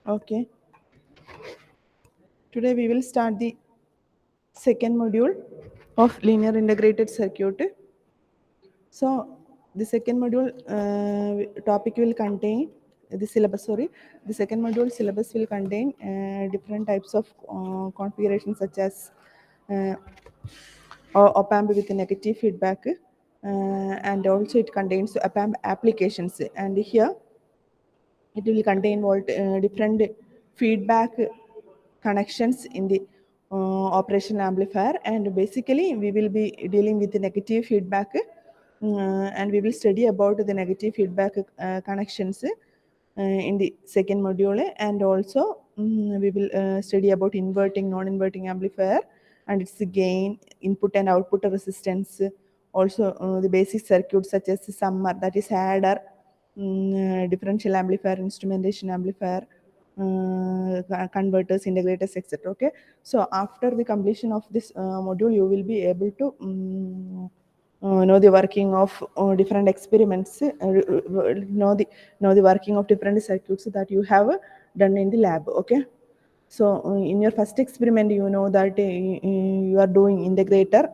Okay, today we will start the second module of linear integrated circuit. So the second module topic will contain the syllabus. Sorry, the second module syllabus will contain different types of configurations such as uh, op amp with negative feedback, and also it contains op amp applications. And here it will contain different feedback connections in the operation amplifier, and basically we will be dealing with the negative feedback, and we will study about the negative feedback connections in the second module, and also we will study about inverting non-inverting amplifier and its gain, input and output resistance, also the basic circuits such as summer, that is adder, differential amplifier, instrumentation amplifier, converters, integrators, etc. Okay, so after the completion of this module, you will be able to know the working of different experiments, know the working of different circuits that you have done in the lab. Okay, so in your first experiment, you know that you are doing integrator,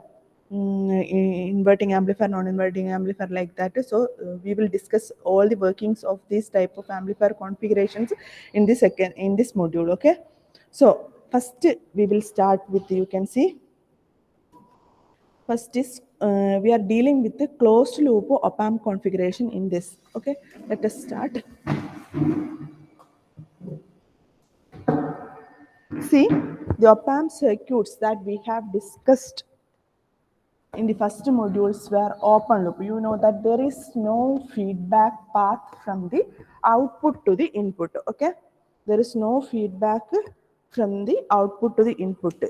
inverting amplifier, non-inverting amplifier, like that. So we will discuss all the workings of these type of amplifier configurations in the second in this module. Okay, so first we will start with, you can see, first is we are dealing with the closed loop op amp configuration in this. Okay, let us start. See, the op amp circuits that we have discussed in the first modules were open loop. You know that there is no feedback path from the output to the input. Okay, there is no feedback from the output to the input.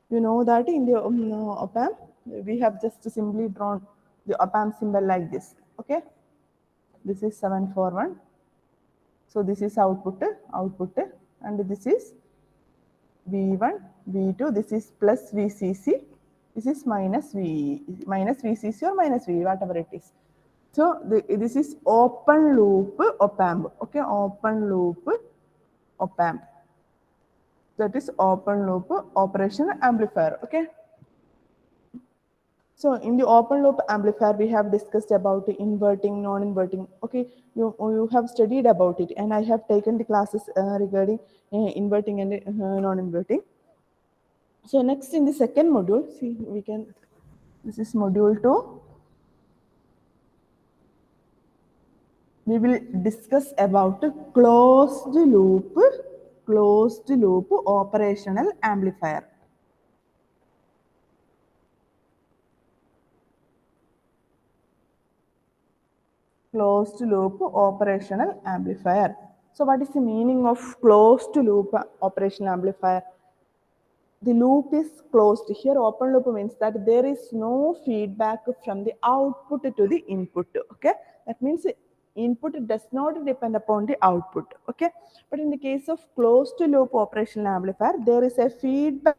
You know that in the op amp, we have just simply drawn the op amp symbol like this. Okay, this is 741. So this is output, and this is V1, V2, this is plus VCC, this is minus VCC or minus V, whatever it is. So this is open loop op amp. Okay, open loop op amp. That is open loop operation amplifier. Okay. So in the open loop amplifier, we have discussed about inverting, non-inverting. Okay, you have studied about it, and I have taken the classes regarding inverting and non-inverting. So next in the second module, see, we can, this is module 2. We will discuss about closed loop operational amplifier. Closed loop operational amplifier. So what is the meaning of closed loop operational amplifier? The loop is closed. Here open loop means that there is no feedback from the output to the input. Okay, that means input does not depend upon the output. Okay, but in the case of closed loop operational amplifier, there is a feedback.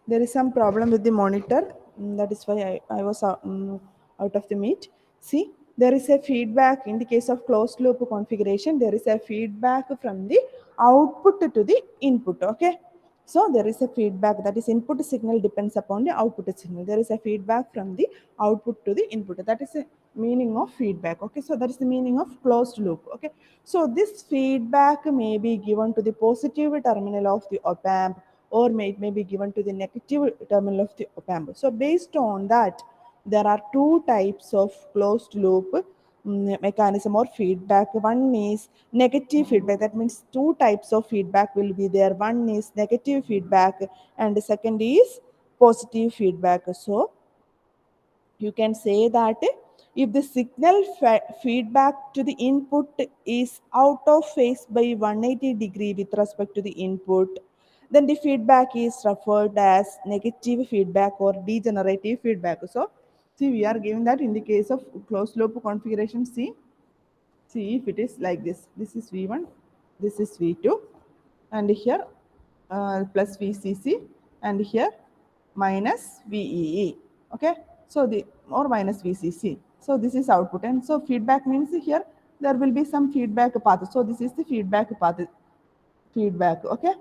There is some problem with the monitor. That is why I was out of the meet. See, there is a feedback in the case of closed loop configuration. There is a feedback from the output to the input. Okay. So there is a feedback, that is input signal depends upon the output signal. There is a feedback from the output to the input. That is the meaning of feedback. Okay. So that is the meaning of closed loop. Okay. So this feedback may be given to the positive terminal of the op amp, or it may be given to the negative terminal of the op amp. So based on that, there are two types of closed loop mechanism or feedback. One is negative feedback. That means two types of feedback will be there. One is negative feedback and the second is positive feedback. So you can say that if the signal feedback to the input is out of phase by 180 degree with respect to the input, then the feedback is referred as negative feedback or degenerative feedback. So see, we are giving that in the case of closed loop configuration. See if it is like this. This is V1, this is V2, and here plus VCC, and here minus VEE. Okay, so the or minus VCC. So this is output, and so feedback means here there will be some feedback path. So this is the feedback path. Feedback. Okay.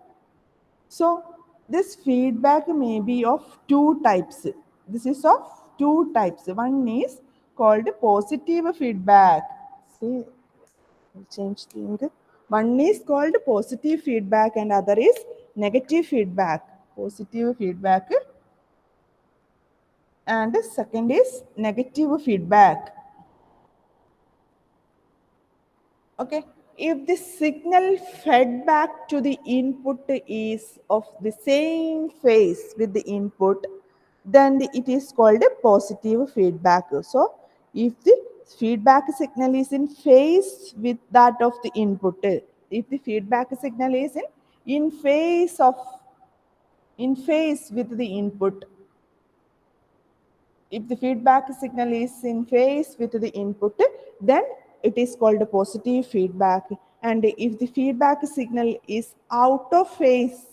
So this feedback may be of two types. This is of two types. One is called positive feedback. See, I'll change the ink. One is called positive feedback and other is negative feedback. Positive feedback and second is negative feedback. Okay, if the signal fed back to the input is of the same phase with the input, then it is called a positive feedback. So if the feedback signal is in phase with that of the input, if the feedback signal is in phase of in phase with the input, if the feedback signal is in phase with the input, then it is called a positive feedback. And if the feedback signal is out of phase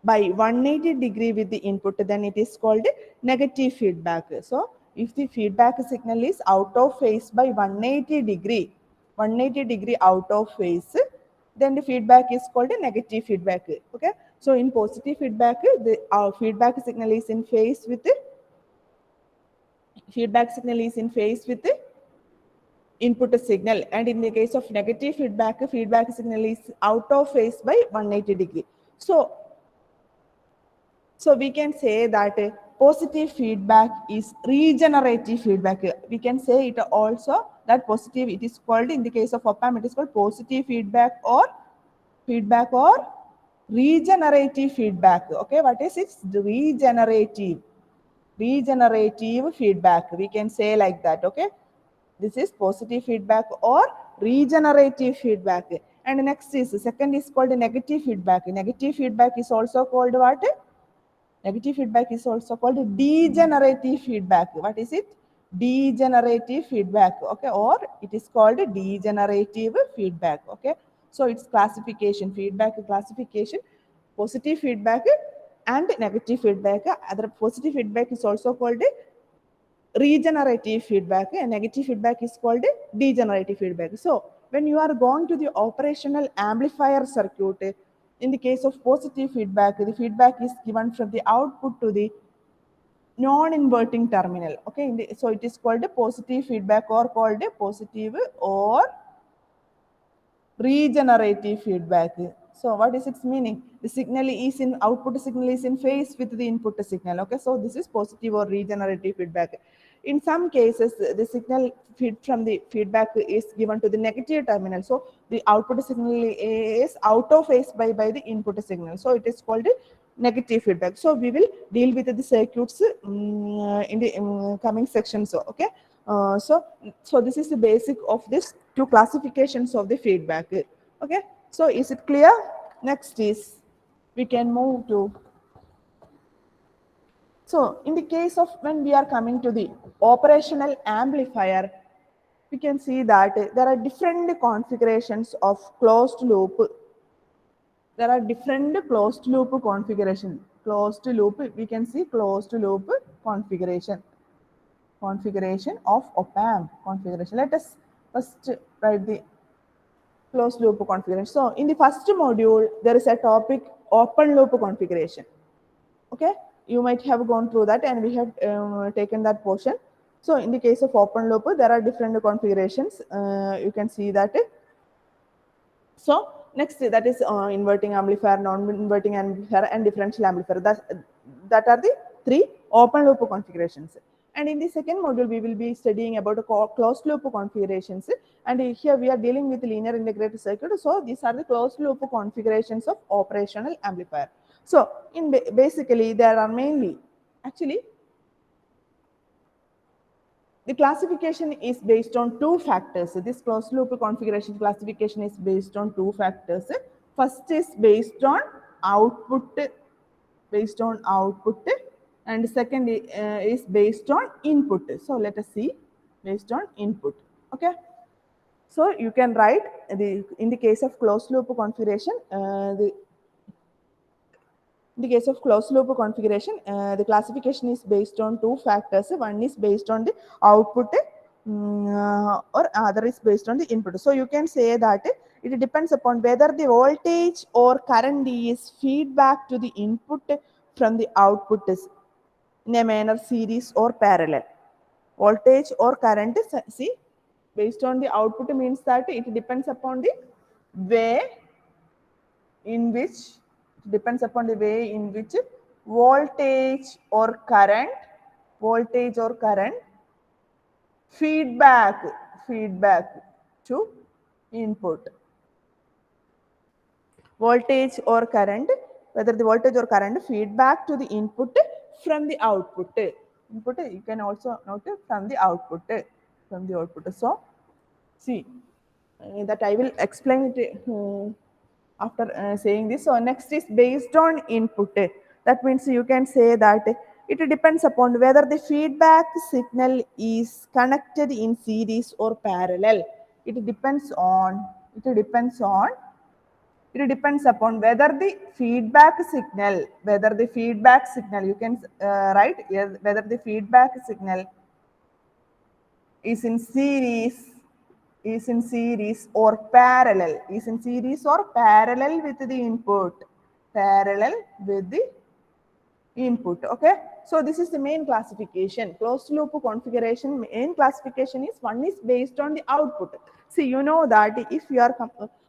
by 180 degree with the input, then it is called negative feedback. So if the feedback signal is out of phase by 180 degree out of phase, then the feedback is called a negative feedback. Okay. So in positive feedback, the feedback signal is in phase with the feedback signal is in phase with the input signal, and in the case of negative feedback, feedback signal is out of phase by 180 degree. So we can say that positive feedback is regenerative feedback. We can say it also that positive, it is called in the case of op amp, it is called positive feedback or regenerative feedback. Okay, what is it? Regenerative feedback, we can say like that. Okay, this is positive feedback or regenerative feedback. And next is second is called negative feedback. Negative feedback is also called what? Negative feedback is also called degenerative feedback. What is it? Degenerative feedback. Okay, or it is called degenerative feedback. Okay, so it's classification, feedback classification, positive feedback and negative feedback. Other positive feedback is also called regenerative feedback, and negative feedback is called degenerative feedback. So when you are going to the operational amplifier circuit, in the case of positive feedback, the feedback is given from the output to the non-inverting terminal. Okay, so it is called a positive feedback or called a positive or regenerative feedback. So what is its meaning? The signal is in output signal is in phase with the input signal. Okay, so this is positive or regenerative feedback. In some cases, the signal feed from the feedback is given to the negative terminal. So the output signal is out of phase by the input signal. So it is called negative feedback. So we will deal with the circuits in the coming sections. Okay. So this is the basic of this two classifications of the feedback. Okay, so is it clear? Next is we can move to, so in the case of when we are coming to the operational amplifier, we can see that there are different configurations of closed loop. There are different closed loop configuration. closed loop, we can see closed loop configuration of op-amp configuration. Let us first write the closed loop configuration. So in the first module, there is a topic open loop configuration. Okay, you might have gone through that and we have taken that portion. So in the case of open loop, there are different configurations. You can see that. So next, that is inverting amplifier, non-inverting amplifier, and differential amplifier. That are the three open loop configurations. And in the second module, we will be studying about closed loop configurations. And here we are dealing with linear integrated circuit. So these are the closed loop configurations of operational amplifier. So basically, there are mainly, actually, the classification is based on two factors. This closed loop configuration classification is based on two factors. First is based on output, and second is based on input. So let us see based on input. Okay. So you can write in the case of closed loop configuration, in the case of closed loop configuration, the classification is based on two factors. One is based on the output or other is based on the input. So you can say that it depends upon whether the voltage or current is feedback to the input from the output is in a manner series or parallel. Voltage or current, see, based on the output means that it depends upon the way in which voltage or current feedback to input. Voltage or current, whether the voltage or current feedback to the input from the output. Input, you can also note from the output. So see that I will explain it after saying this. So next is based on input. That means you can say that it depends upon whether the feedback signal is connected in series or parallel. It depends upon whether the feedback signal, you can write whether the feedback signal is in series or parallel with the input. Okay, so this is the main classification. Closed loop configuration main classification is one is based on the output. See, you know that if you are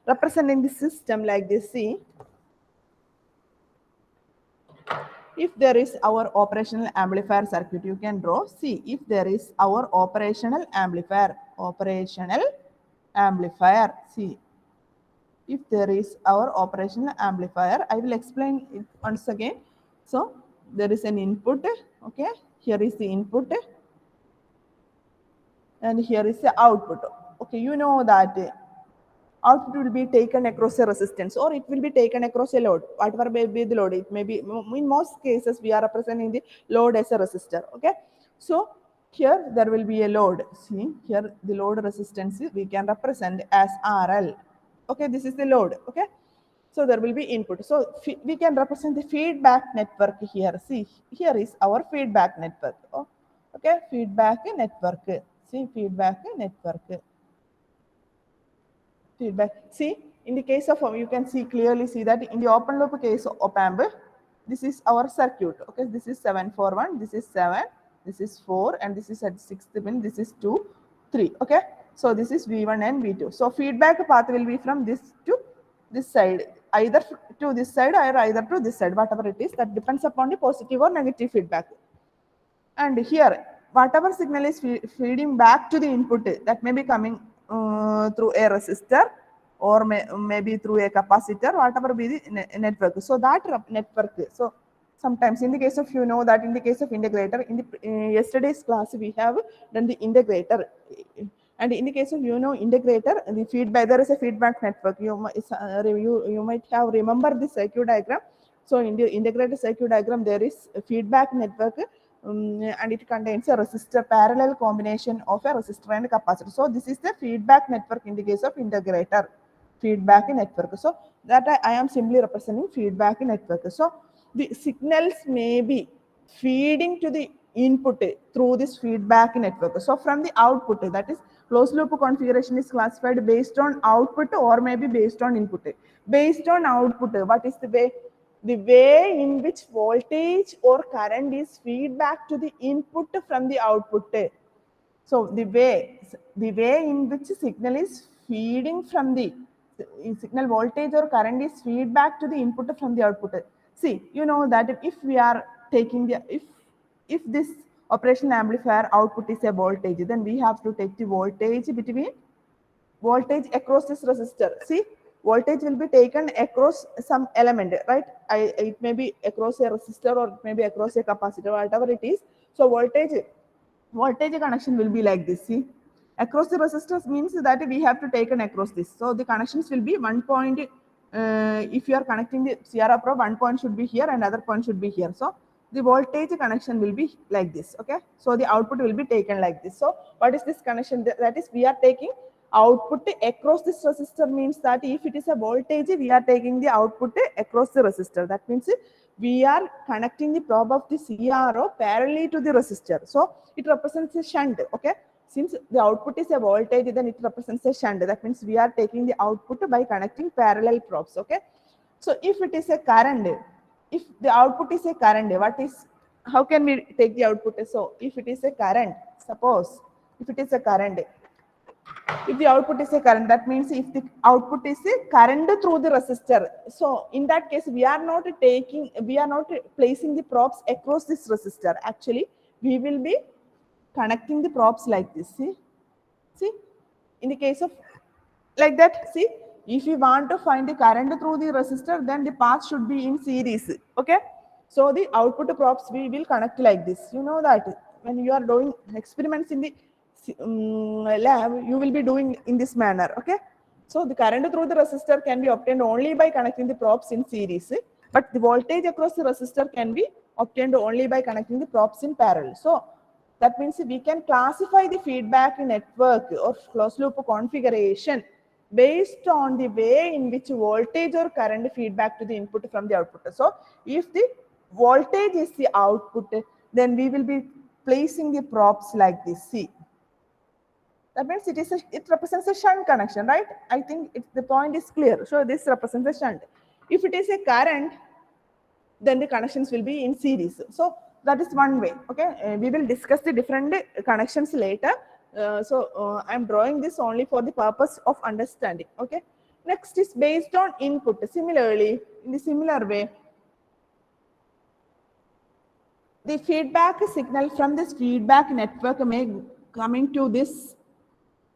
representing the system like this, see, if there is our operational amplifier circuit, you can draw. See, if there is our operational amplifier, see, if there is our operational amplifier, I will explain it once again. So there is an input. Okay, here is the input and here is the output. Okay, you know that output will be taken across a resistance or it will be taken across a load, whatever may be the load. It may be, in most cases we are representing the load as a resistor. Okay, so here there will be a load. See, here the load resistance we can represent as RL. Okay, this is the load. Okay, so there will be input. So we can represent the feedback network here. See, here is our feedback network. Oh, okay, feedback network. See, feedback network. Feedback. See, in the case of, you can see clearly see that in the open loop case of op-amp, this is our circuit. Okay, this is 741, this is 7, this is 4, and this is at 6th pin, this is 2, 3. Okay, so this is V1 and V2. So feedback path will be from this to this side, either to this side or either to this side, whatever it is, that depends upon the positive or negative feedback. And here, whatever signal is feeding back to the input, that may be coming through a resistor or maybe through a capacitor, whatever be the network. So that network, so sometimes in the case of, you know that in the case of integrator, in the yesterday's class we have done the integrator. And in the case of, you know, integrator, the feedback, there is a feedback network. You might have remembered the circuit diagram. So in the integrated circuit diagram, there is a feedback network, and it contains a resistor, parallel combination of a resistor and a capacitor. So this is the feedback network in the case of integrator, feedback network. So that I am simply representing feedback network. So the signals may be feeding to the input through this feedback network. So from the output, that is closed loop configuration is classified based on output or maybe based on input. Based on output, what is the way? The way in which voltage or current is feedback to the input from the output. So the way in which signal is feeding from the signal voltage or current is feedback to the input from the output. See, you know that if we are taking the if this operational amplifier output is a voltage, then we have to take the voltage between voltage across this resistor. See, voltage will be taken across some element, right? It may be across a resistor or it may be across a capacitor, whatever it is. So voltage connection will be like this. See, across the resistors means that we have to take an across this. So the connections will be 1 point. If you are connecting the Sierra probe, 1 point should be here and other point should be here. So the voltage connection will be like this. Okay, so the output will be taken like this. So what is this connection? That is, we are taking output across this resistor, means that if it is a voltage, we are taking the output across the resistor. That means we are connecting the probe of the CRO parallel to the resistor. So it represents a shunt. Okay, since the output is a voltage, then it represents a shunt. That means we are taking the output by connecting parallel probes. Okay, so if it is a current, if the output is a current, what is, how can we take the output? So if it is a current, suppose if it is a current, if the output is a current, that means if the output is a current through the resistor, so in that case we are not placing the probes across this resistor. Actually, we will be connecting the probes like this. See, in the case of like that, see, if you want to find the current through the resistor, then the path should be in series. Okay, so the output probes we will connect like this. You know that when you are doing experiments in the lab, you will be doing in this manner. Okay, so the current through the resistor can be obtained only by connecting the probes in series, but the voltage across the resistor can be obtained only by connecting the probes in parallel. So that means we can classify the feedback network or closed loop configuration based on the way in which voltage or current feedback to the input from the output. So if the voltage is the output, then we will be placing the probes like this. See, that means it represents a shunt connection, right? I think the point is clear. So this represents a shunt. If it is a current, then the connections will be in series. So that is one way. Okay, we will discuss the different connections later. I'm drawing this only for the purpose of understanding. Okay, next is based on input. Similarly, in the similar way, the feedback signal from this feedback network may coming to this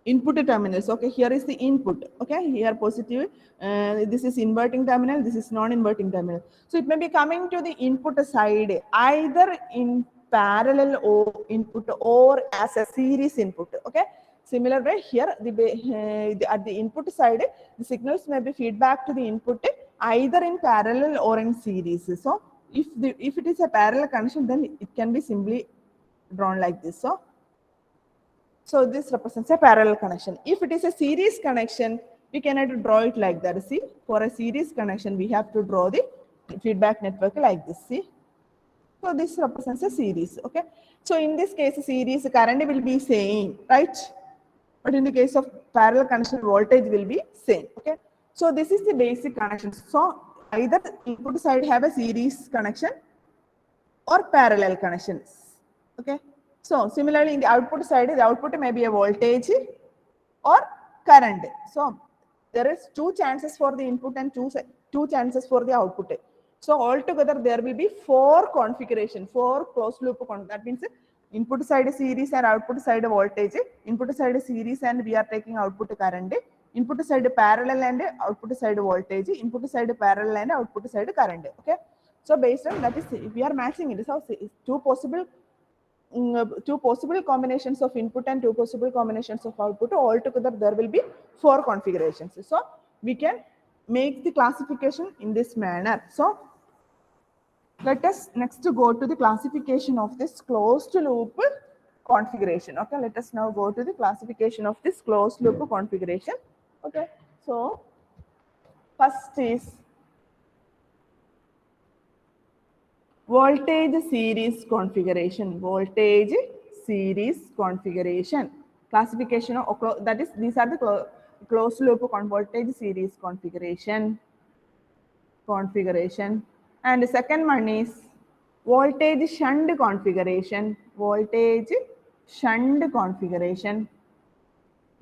input terminals. Okay, here is the input. Okay, here positive, this is inverting terminal, this is non-inverting terminal. So it may be coming to the input side either in parallel or input or as a series input. Okay, similar way here at the input side, the signals may be feedback to the input either in parallel or in series. So if it is a parallel connection, then it can be simply drawn like this. So this represents a parallel connection. If it is a series connection, we cannot draw it like that. See, for a series connection, we have to draw the feedback network like this. See, so this represents a series. Okay, so in this case, series current will be same, right? But in the case of parallel connection, voltage will be same. Okay, so this is the basic connection. So either input side have a series connection or parallel connections. Okay, so similarly in the output side, the output may be a voltage or current. So there is two chances for the input and two chances for the output. So altogether there will be four configuration, four closed loop. That means input side series and output side voltage, input side series and we are taking output current, input side parallel and output side voltage, input side parallel and output side current. Okay, so based on that is we are matching it. So two possible combinations of input and two possible combinations of output. Altogether there will be four configurations. So we can make the classification in this manner. So let us next go to the classification of this closed loop configuration. Okay, let us now go to the classification of this closed loop configuration. Okay, so first is Voltage series configuration. Voltage series configuration. Classification of, that is, these are the closed loop voltage series configuration. And the second one is voltage shunt configuration. Voltage shunt configuration.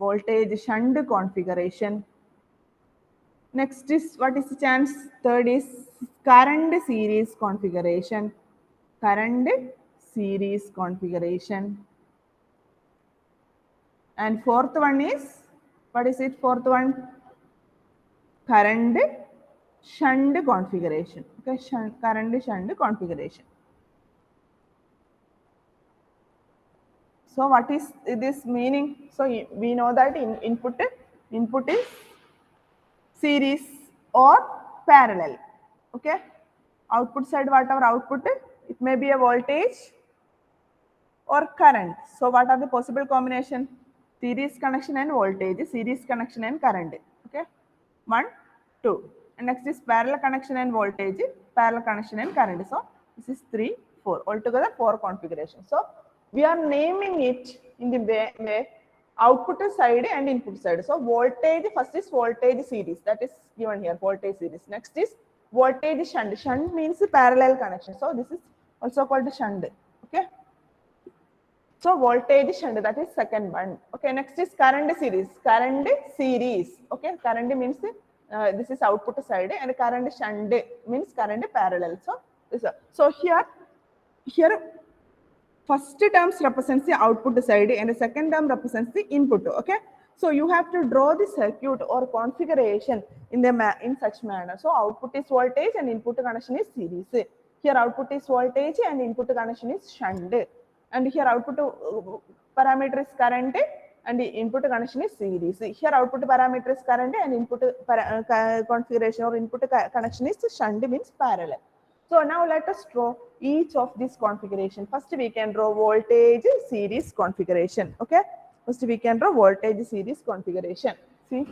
Voltage shunt configuration. Next is, what is the chance? Third is current series configuration. Current series configuration. And fourth one is, what is it? Fourth one, current shunt configuration. Okay, current shunt configuration. So what is this meaning? So we know that input is series or parallel. Okay, output side, whatever output, it may be a voltage or current. So what are the possible combination? Series connection and voltage, series connection and current. Okay, 1, 2. And next is parallel connection and voltage, parallel connection and current. So this is 3, 4. Altogether 4 configurations. So we are naming it in the way output side and input side. So voltage, first is voltage series, that is given here, voltage series. Next is voltage shunt. Shunt means parallel connection. So this is also called shunt. Okay. So voltage shunt, that is second one. Okay, next is current series. Current series. Okay, current means this is output side, and current shunt means current parallel. So this. So here first terms represents the output side, and the second term represents the input. Okay, so you have to draw the circuit or configuration in such manner. So output is voltage and input connection is series. Here output is voltage and input connection is shunt. And here output parameter is current and the input connection is series. Here output parameter is current and input configuration or input connection is shunt, means parallel. So now let us draw each of these configuration. First we can draw voltage series configuration. Okay. First we can draw voltage series configuration. See,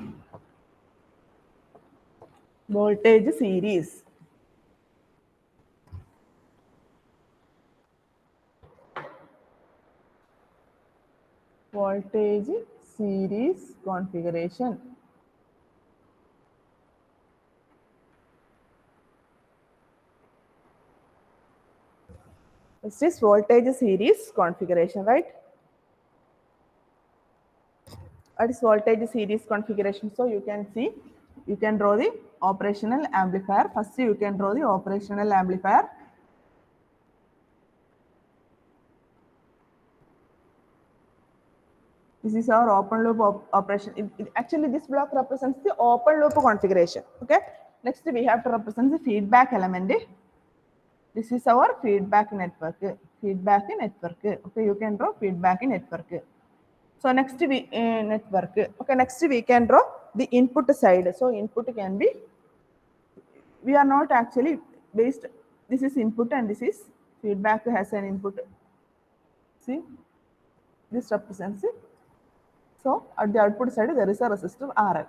voltage series. Voltage series configuration. This is voltage series configuration, right? What is voltage series configuration? So you can see, you can draw the operational amplifier. First you can draw the operational amplifier. This is our open loop operation. Actually, this block represents the open loop configuration. Okay. Next, we have to represent the feedback element. This is our feedback network. Feedback network. Okay, you can draw feedback network. So next we network. Okay, next we can draw the input side. So input can be, we are not actually based. This is input and this is feedback has an input. See, this represents it. So at the output side there is a resistor RL.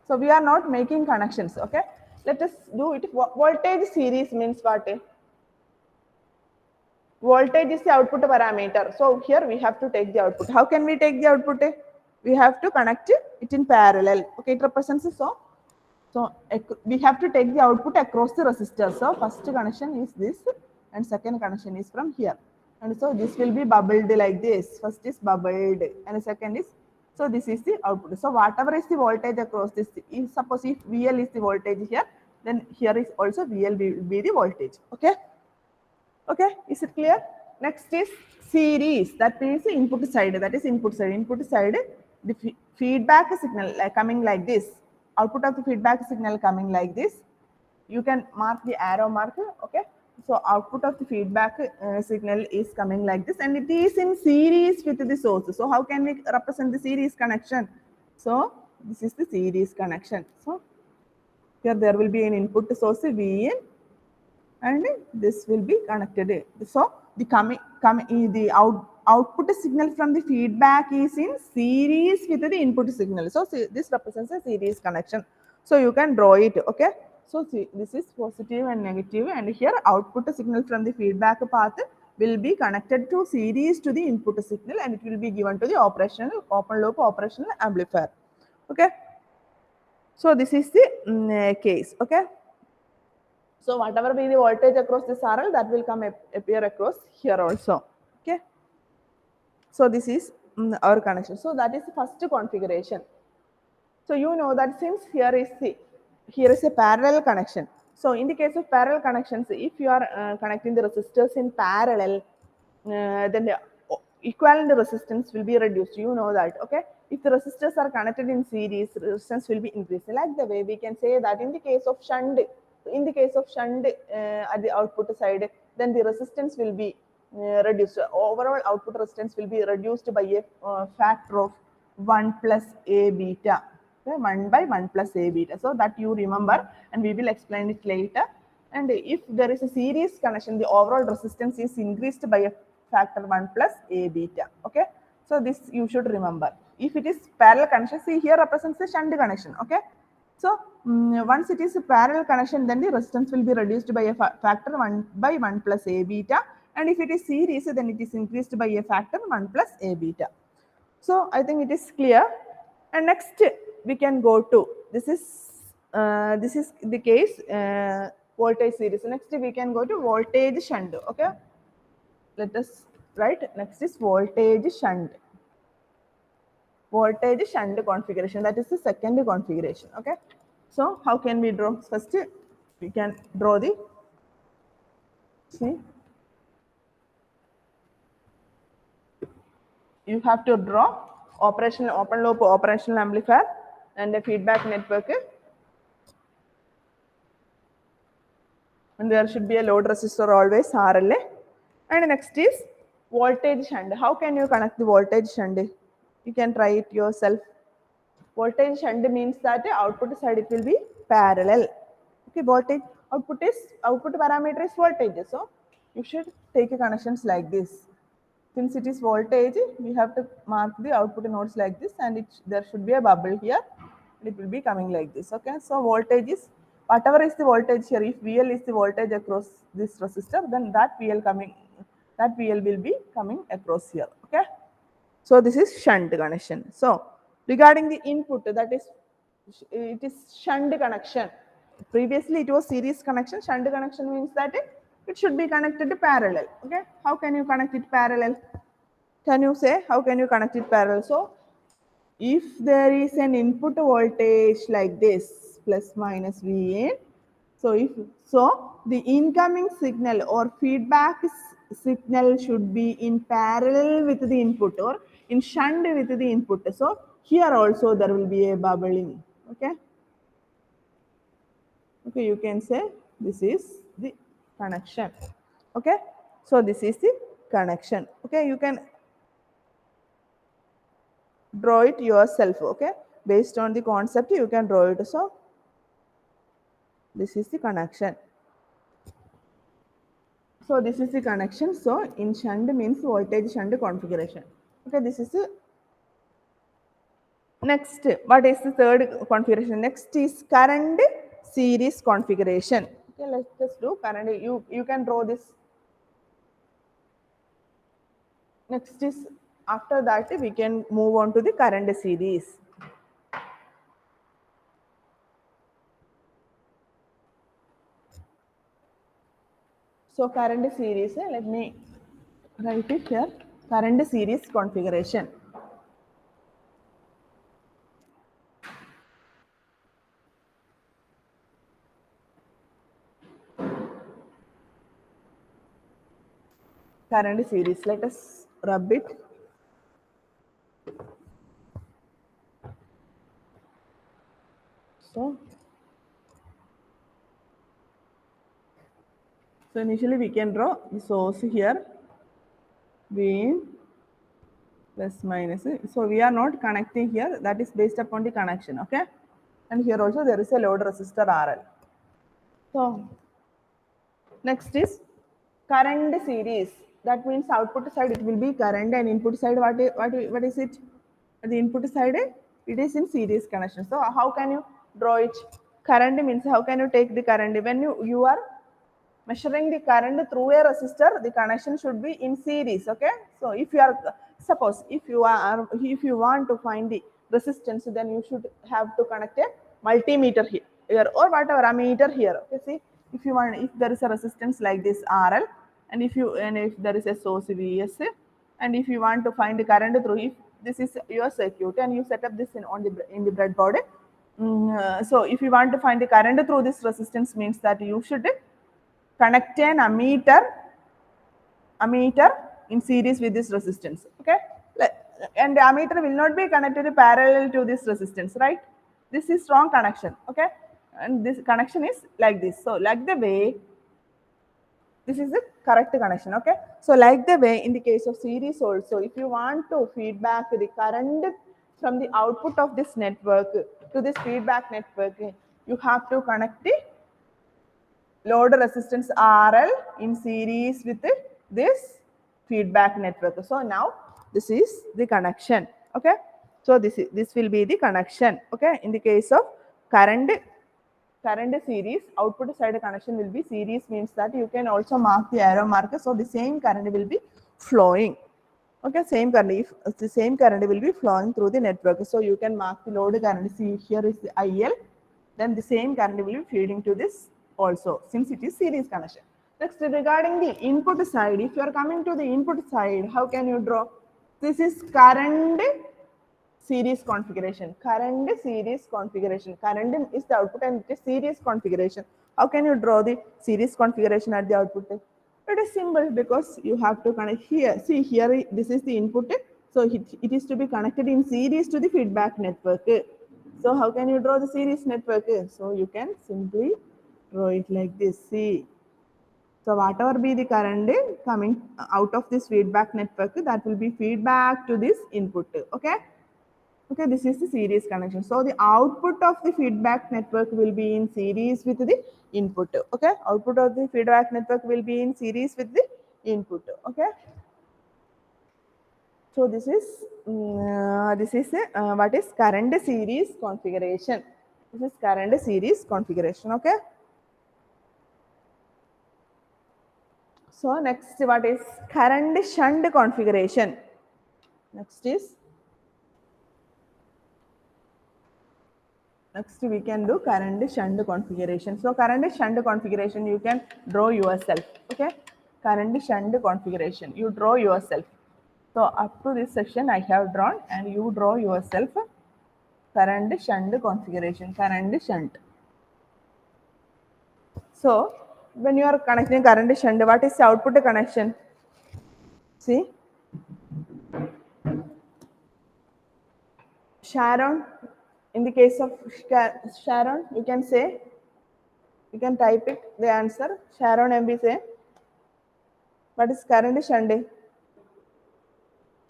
So we are not making connections. Okay, let us do it. Voltage series means what? Voltage is the output parameter. So here we have to take the output. How can we take the output? We have to connect it in parallel. Okay, it represents so we have to take the output across the resistor. So first connection is this and second connection is from here. And so this will be bubbled like this. First is bubbled and second is, so this is the output. So whatever is the voltage across this, suppose if VL is the voltage here, then here is also VL will be the voltage. Okay. Okay, is it clear? Next is series. That means the input side. That is input side. Input side, the feedback signal coming like this. Output of the feedback signal coming like this. You can mark the arrow mark. Okay. So output of the feedback signal is coming like this, and it is in series with the source. So how can we represent the series connection? So this is the series connection. So here there will be an input source Vin, and this will be connected. So the output signal from the feedback is in series with the input signal. So this represents a series connection. So you can draw it. Okay. So see, this is positive and negative, and here output signal from the feedback path will be connected to series to the input signal, and it will be given to the operational open loop operational amplifier. Okay. So this is the case. Okay. So whatever be the voltage across this RL, that will come appear across here also. Okay. So this is our connection. So that is the first configuration. So you know that since here is a parallel connection. So in the case of parallel connections, if you are connecting the resistors in parallel, then the equivalent resistance will be reduced. You know that, okay? If the resistors are connected in series, resistance will be increased. Like the way we can say that in the case of shunt, at the output side, then the resistance will be reduced. Overall output resistance will be reduced by a factor of 1 plus A beta. Okay, 1 by 1 plus A beta. So that you remember, and we will explain it later. And if there is a series connection, the overall resistance is increased by a factor 1 plus A beta. Okay. So this you should remember. If it is parallel connection, see here represents the shunt connection. Okay. So once it is a parallel connection, then the resistance will be reduced by a factor 1 by 1 plus A beta. And if it is series, then it is increased by a factor 1 plus A beta. So I think it is clear. And next we can go to this is the case voltage series. Next we can go to voltage shunt. Okay, let us write. Next is voltage shunt. Voltage shunt configuration. That is the second configuration. Okay, so how can we draw? First we can draw the see. You have to draw operational open loop operational amplifier and a feedback network, and there should be a load resistor always RLA. And next is voltage shunt. How can you connect the voltage shunt? You can try it yourself. Voltage shunt means that the output side it will be parallel. Okay, voltage output parameter is voltage. So you should take a connections like this. Since it is voltage, we have to mark the output nodes like this, and there should be a bubble here. It will be coming like this. Okay, so voltage is whatever is the voltage here. If VL is the voltage across this resistor, then that VL will be coming across here. Okay, so this is shunt connection. So regarding the input, that is it is shunt connection. Previously it was series connection. Shunt connection means that it should be connected to parallel. Okay, how can you connect it parallel? Can you say how can you connect it parallel? So if there is an input voltage like this plus minus VA, so the incoming signal or feedback signal should be in parallel with the input or in shunt with the input. So here also there will be a bubbling. Okay, okay, you can say this is the connection. Okay, so this is the connection. Okay, you can draw it yourself. Okay, based on the concept you can draw it. So this is the connection. So this is the connection. So in shunt means voltage shunt configuration. Okay, this is the next. What is the third configuration? Next is current series configuration. Okay, let's just do current. You can draw this. Next is after that we can move on to the current series. So current series, let me write it here. Current series configuration. Current series. Let us rub it. So initially we can draw the source here, Vin plus minus. So we are not connecting here. That is based upon the connection. Okay, and here also there is a load resistor RL. So next is current series. That means output side it will be current, and input side what is it? The input side it is in series connection. So how can you draw it? Current means how can you take the current? When you are measuring the current through a resistor, the connection should be in series. Okay, so if you are, suppose if you want to find the resistance, then you should have to connect a multimeter here or whatever ammeter here. Okay, see, if there is a resistance like this RL, and if there is a source VS, and if you want to find the current through, if this is your circuit and you set up this in the breadboard, so if you want to find the current through this resistance, means that you should connect an ammeter in series with this resistance. Okay, and the ammeter will not be connected parallel to this resistance, right? This is strong connection. Okay, and this connection is like this. So like the way, this is the correct connection. Okay, so like the way in the case of series also, if you want to feedback the current from the output of this network to this feedback network, you have to connect the load resistance RL in series with this feedback network. So now this is the connection. Okay, so this will be the connection. Okay, in the case of current series, output side connection will be series, means that you can also mark the arrow marker, so the same current will be flowing. Okay, same current, if the same current will be flowing through the network, so you can mark the load current. See, here is the IL, then the same current will be feeding to this also, since it is series connection. Next, regarding the input side, if you are coming to the input side, how can you draw? This is current series configuration. Current series configuration. Current is the output and it is series configuration. How can you draw the series configuration at the output? It is simple, because you have to connect here. See, here this is the input, so it is to be connected in series to the feedback network. So how can you draw the series network? So you can simply draw it like this. See, so whatever be the current coming out of this feedback network, that will be feedback to this input. Okay. Okay, this is the series connection. So the output of the feedback network will be in series with the input. Okay, output of the feedback network will be in series with the input. Okay. So this is what is current series configuration. This is current series configuration. Okay. So next, what is current shunt configuration? Next we can do current shunt configuration. So current shunt configuration you can draw yourself. Okay, current shunt configuration you draw yourself. So up to this section I have drawn, and you draw yourself current shunt configuration. Current shunt. So when you are connecting current shunt, what is the output connection? See, Sharon. In the case of Sharon, you can say, you can type it, the answer. Sharon MB say, what is current shunt?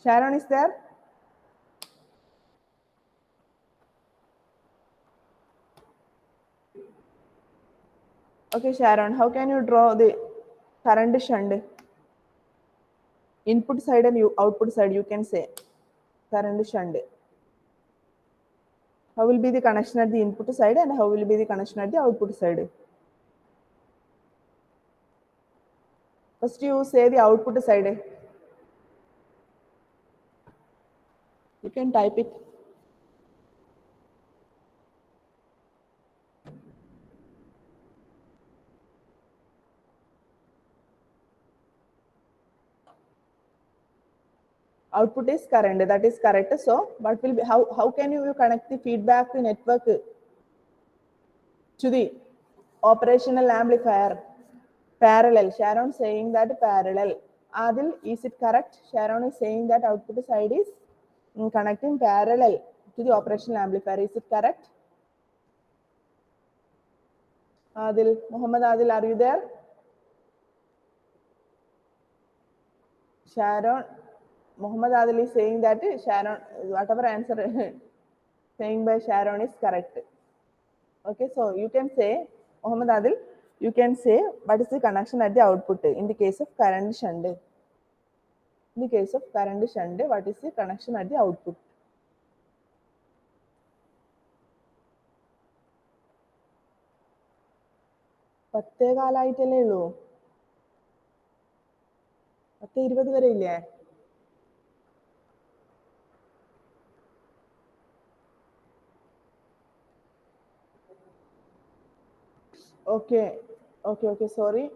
Sharon is there? Okay, Sharon, how can you draw the current shunt? Input side and output side, you can say current shunt. How will be the connection at the input side and how will be the connection at the output side? First, you say the output side. You can type it. Output is current, that is correct. So what will be, how can you connect the feedback network to the operational amplifier? Parallel. Sharon saying that parallel. Adil, is it correct? Sharon is saying that output side is connecting parallel to the operational amplifier. Is it correct? Adil, Muhammad Adil, are you there? Sharon, Muhammad Adil is saying that Sharon, whatever answer saying by Sharon is correct. Okay, so you can say, Muhammad Adil, you can say what is the connection at the output in the case of current shunt. In the case of current shunt, what is the connection at the output? 10:15 ഉള്ളൂ. 10:20 വരെ ഇല്ലേ? Okay, sorry.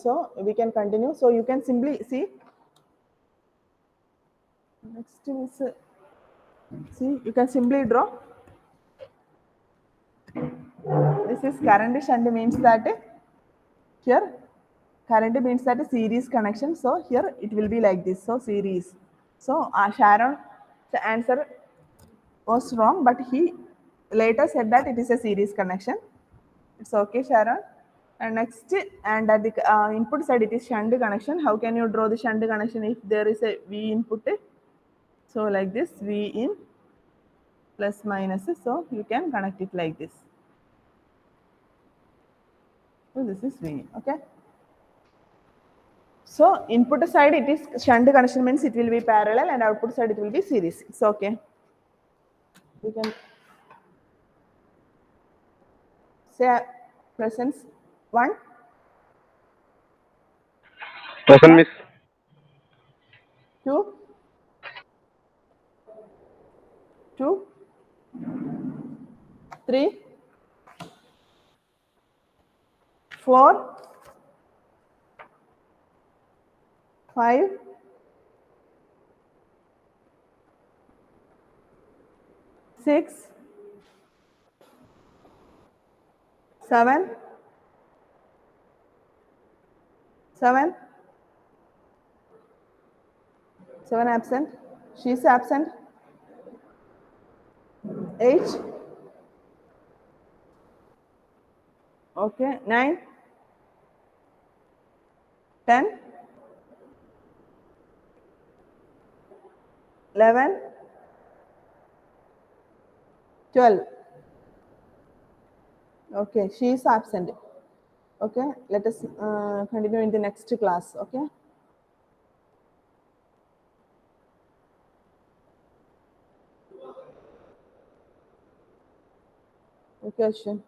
So we can continue. So you can simply see. Next is, see, you can simply draw. This is current shunt means that here current means that a series connection. So here it will be like this. So series. So Sharon, the answer was wrong, but he later said that it is a series connection. It's okay, Sharon. And next, and at the input side it is shunt connection. How can you draw the shunt connection if there is a V input? So like this, V in plus minus. So you can connect it like this. So this is V in. Okay. So input side it is shunt connection means it will be parallel, and output side it will be series. It's okay. We can say presence 1, Present, miss. 2, 3, 4, 5, 6, 7, 7 absent. She is absent. 8. Okay. 9, 10, 11, 12. Okay. She is absent. Okay. Let us continue in the next class. Okay. Okay, Ashwin.